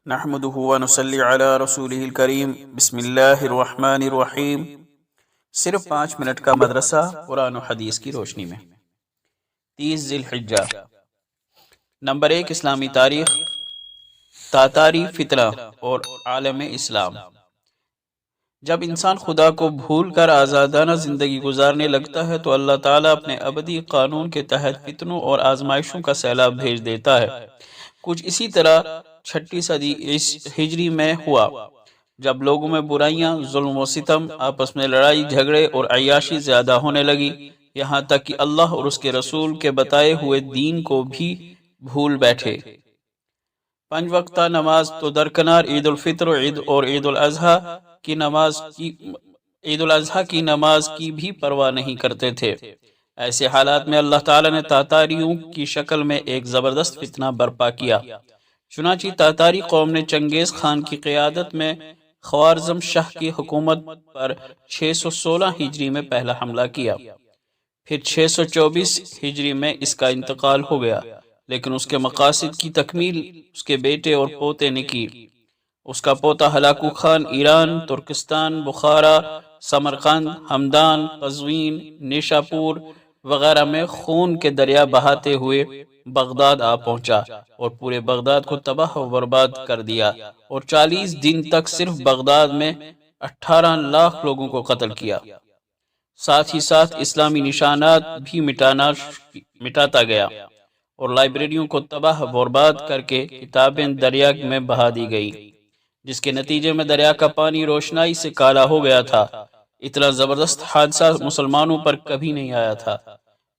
نحمده ونصلی علی رسولہ الکریم بسم اللہ الرحمن الرحیم۔ صرف 5 منٹ کا مدرسہ قرآن و حدیث کی روشنی میں 30 ذی الحجہ۔ نمبر 1، اسلامی تاریخ، تاتاری فتنہ اور عالم اسلام۔ جب انسان خدا کو بھول کر آزادانہ زندگی گزارنے لگتا ہے تو اللہ تعالیٰ اپنے ابدی قانون کے تحت فتنوں اور آزمائشوں کا سیلاب بھیج دیتا ہے۔ کچھ اسی طرح 6 صدی ہجری میں ہوا، جب لوگوں میں برائیاں، ظلم و ستم، آپس میں لڑائی جھگڑے اور عیاشی زیادہ ہونے لگی، یہاں تک کہ اللہ اور اس کے رسول کے بتائے ہوئے دین کو بھی بھول بیٹھے۔ 5 وقتہ نماز تو درکنار، عید الفطر اور عید الاضحیٰ کی نماز کی بھی پرواہ نہیں کرتے تھے۔ ایسے حالات میں اللہ تعالیٰ نے تاتاریوں کی شکل میں ایک زبردست فتنہ برپا کیا۔ چنانچہ تاتاری قوم نے چنگیز خان کی قیادت میں خوارزم شاہ کی حکومت پر 616 ہجری میں پہلا حملہ کیا، پھر 624 ہجری میں اس کا انتقال ہو گیا، لیکن اس کے مقاصد کی تکمیل اس کے بیٹے اور پوتے نے کی۔ اس کا پوتا Hulagu Khan Iran, Turkestan, Bukhara, Samarkand, Hamadan, Qazvin, Nishapur وغیرہ میں خون کے دریا بہاتے ہوئے بغداد آ پہنچا اور پورے بغداد کو تباہ و برباد کر دیا، اور 40 دن تک صرف بغداد میں 18 لاکھ لوگوں کو قتل کیا۔ ساتھ ہی ساتھ اسلامی نشانات بھی مٹاتا گیا اور لائبریریوں کو تباہ و برباد کر کے کتابیں دریا میں بہا دی گئی، جس کے نتیجے میں دریا کا پانی روشنائی سے کالا ہو گیا تھا۔ اتنا زبردست حادثہ مسلمانوں پر کبھی نہیں آیا تھا،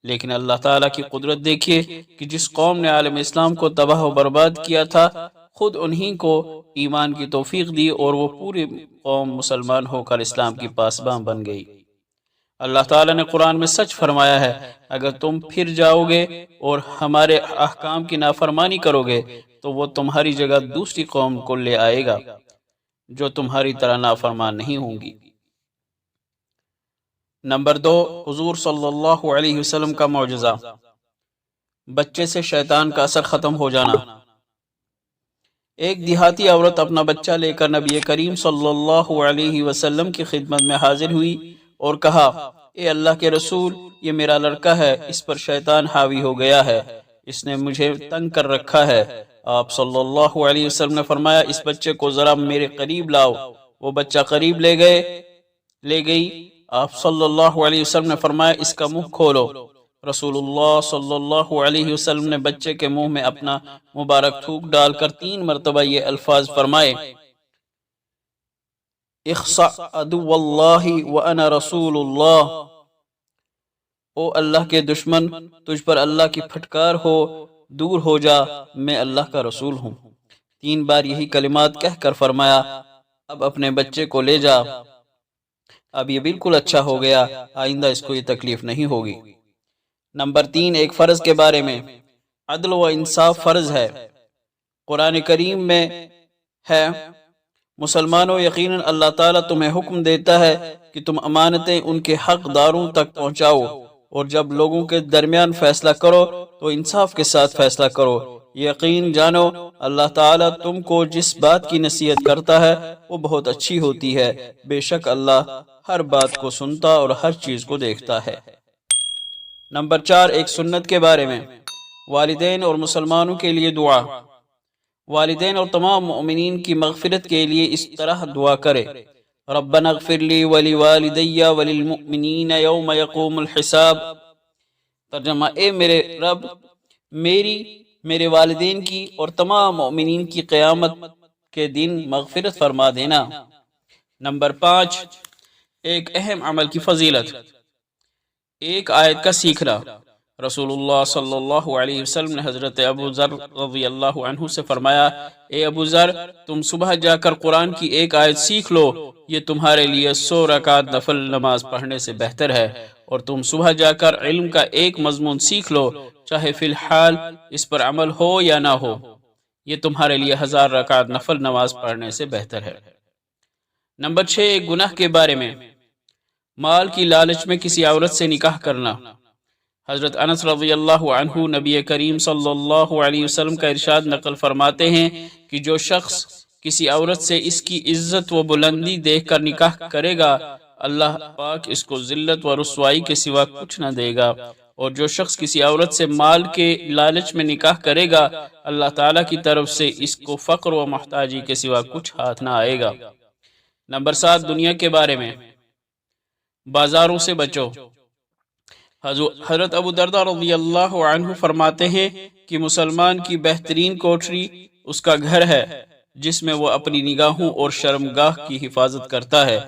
لیکن اللہ تعالیٰ کی قدرت دیکھیے کہ جس قوم نے عالم اسلام کو تباہ و برباد کیا تھا، خود انہی کو ایمان کی توفیق دی اور وہ پوری قوم مسلمان ہو کر اسلام کی پاسباں بن گئی۔ اللہ تعالیٰ نے قرآن میں سچ فرمایا ہے، اگر تم پھر جاؤ گے اور ہمارے احکام کی نافرمانی کرو گے تو وہ تمہاری جگہ دوسری قوم کو لے آئے گا جو تمہاری طرح نافرمان نہیں ہوں گی۔ نمبر 2، حضور صلی اللہ علیہ وسلم کا معجزہ، بچے سے شیطان کا اثر ختم ہو جانا۔ ایک دیہاتی عورت اپنا بچہ لے کر نبی کریم صلی اللہ علیہ وسلم کی خدمت میں حاضر ہوئی اور کہا، اے اللہ کے رسول، یہ میرا لڑکا ہے، اس پر شیطان حاوی ہو گیا ہے، اس نے مجھے تنگ کر رکھا ہے۔ آپ صلی اللہ علیہ وسلم نے فرمایا، اس بچے کو ذرا میرے قریب لاؤ۔ وہ بچہ قریب لے گئی۔ آپ صلی اللہ علیہ وسلم نے فرمایا، اس کا منہ کھولو۔ رسول اللہ صلی اللہ علیہ وسلم نے بچے کے منہ میں اپنا مبارک تھوک ڈال کر 3 مرتبہ یہ الفاظ فرمائے، اخصع عدو اللہ وانا رسول اللہ، او اللہ کے دشمن، تجھ پر اللہ کی پھٹکار ہو، دور ہو جا، میں اللہ کا رسول ہوں۔ 3 بار یہی کلمات کہہ کر فرمایا، اب اپنے بچے کو لے جا، اب یہ بالکل اچھا ہو گیا، آئندہ اس کو یہ تکلیف نہیں ہوگی۔ نمبر 3، ایک فرض کے بارے میں، عدل و انصاف فرض ہے۔ قرآن کریم میں ہے، مسلمانوں، یقیناً اللہ تعالیٰ تمہیں حکم دیتا ہے کہ تم امانتیں ان کے حق داروں تک پہنچاؤ، اور جب لوگوں کے درمیان فیصلہ کرو تو انصاف کے ساتھ فیصلہ کرو۔ یقین جانو اللہ تعالیٰ تم کو جس بات کی نصیحت کرتا ہے وہ بہت اچھی ہوتی ہے، بے شک اللہ ہر بات کو سنتا اور ہر چیز کو دیکھتا ہے۔ نمبر 4، ایک سنت کے بارے میں، والدین اور مسلمانوں کے لیے دعا۔ والدین اور تمام مؤمنین کی مغفرت کے لیے اس طرح دعا کرے، ربنا اغفر لی ولوالدی وللمؤمنین یوم یقوم الحساب۔ ترجمہ، اے میرے رب، میرے والدین کی اور تمام مؤمنین کی قیامت کے دن مغفرت فرما دینا۔ نمبر 5، ایک اہم عمل کی فضیلت، ایک آیت کا سیکھنا۔ رسول اللہ صلی اللہ علیہ وسلم نے حضرت ابو ذر رضی اللہ عنہ سے فرمایا، اے ابو ذر، تم صبح جا کر قرآن کی ایک آیت سیکھ لو، یہ تمہارے لیے 100 رکعت نفل نماز پڑھنے سے بہتر ہے، اور تم صبح جا کر علم کا ایک مضمون سیکھ لو، چاہے فی الحال اس پر عمل ہو یا نہ ہو، یہ تمہارے لیے 1000 رکعت نفل نماز پڑھنے سے بہتر ہے۔ نمبر 6، ایک گناہ کے بارے میں، مال کی لالچ میں کسی عورت سے نکاح کرنا۔ حضرت انس رضی اللہ عنہ نبی کریم صلی اللہ علیہ وسلم کا ارشاد نقل فرماتے ہیں کہ جو شخص کسی عورت سے اس کی عزت و بلندی دیکھ کر نکاح کرے گا اللہ پاک اس کو ذلت و رسوائی کے سوا کچھ نہ دے گا، اور جو شخص کسی عورت سے مال کے لالچ میں نکاح کرے گا اللہ تعالیٰ کی طرف سے اس کو فقر و محتاجی کے سوا کچھ ہاتھ نہ آئے گا۔ نمبر 7، دنیا کے بارے میں، بازاروں سے بچو۔ حضرت ابو درداء رضی اللہ عنہ فرماتے ہیں کہ مسلمان کی بہترین کوٹری اس کا گھر ہے جس میں وہ اپنی نگاہوں اور شرمگاہ کی حفاظت کرتا ہے،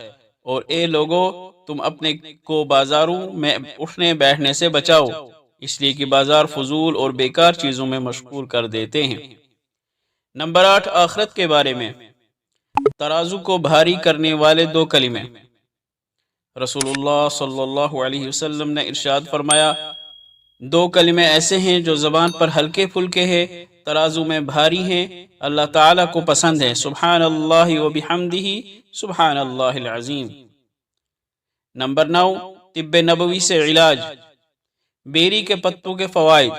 اور اے لوگو تم اپنے کو بازاروں میں اٹھنے بیٹھنے سے بچاؤ، اس لیے کہ بازار فضول اور بیکار چیزوں میں مشغول کر دیتے ہیں۔ نمبر 8، آخرت کے بارے میں، ترازو کو بھاری کرنے والے 2 کلمے۔ رسول اللہ صلی اللہ علیہ وسلم نے ارشاد فرمایا 2 کلمے ایسے ہیں جو زبان پر ہلکے پھلکے ہیں، ترازو میں بھاری ہیں، اللہ تعالیٰ کو پسند ہے، سبحان اللہ و بحمدہ سبحان اللہ العظیم۔ نمبر 9، طب نبوی سے علاج، بیری کے پتوں کے فوائد۔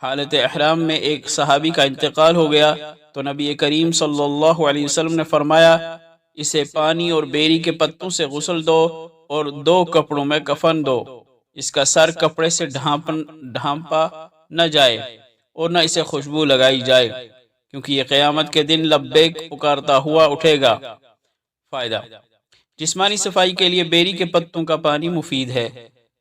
حالت احرام میں ایک صحابی کا انتقال ہو گیا تو نبی کریم صلی اللہ علیہ وسلم نے فرمایا اسے پانی اور بیری کے پتوں سے غسل دو اور 2 کپڑوں میں کفن دو، اس کا سر کپڑے سے ڈھانپا نہ جائے اور نہ اسے خوشبو لگائی جائے، کیونکہ یہ قیامت کے دن لبیک پکارتا ہوا اٹھے گا۔ فائدہ، جسمانی صفائی کے لیے بیری کے پتوں کا پانی مفید ہے۔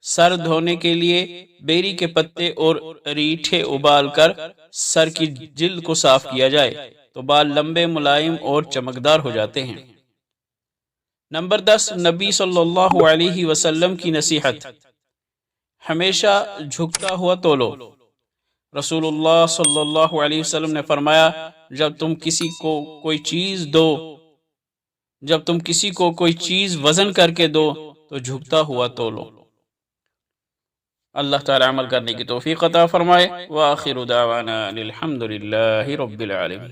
سر دھونے کے لیے بیری کے پتے اور ریٹھے ابال کر سر کی جلد کو صاف کیا جائے تو بال لمبے، ملائم اور چمکدار ہو جاتے ہیں۔ نمبر 10، نبی صلی اللہ علیہ وسلم کی نصیحت، ہمیشہ جھکتا ہوا تولو۔ رسول اللہ صلی اللہ علیہ وسلم نے فرمایا جب تم کسی کو کوئی چیز وزن کر کے دو تو جھکتا ہوا تولو۔ اللہ تعالی عمل کرنے کی توفیق عطا فرمائے۔ وآخر دعوانا الحمد للہ رب العالمین۔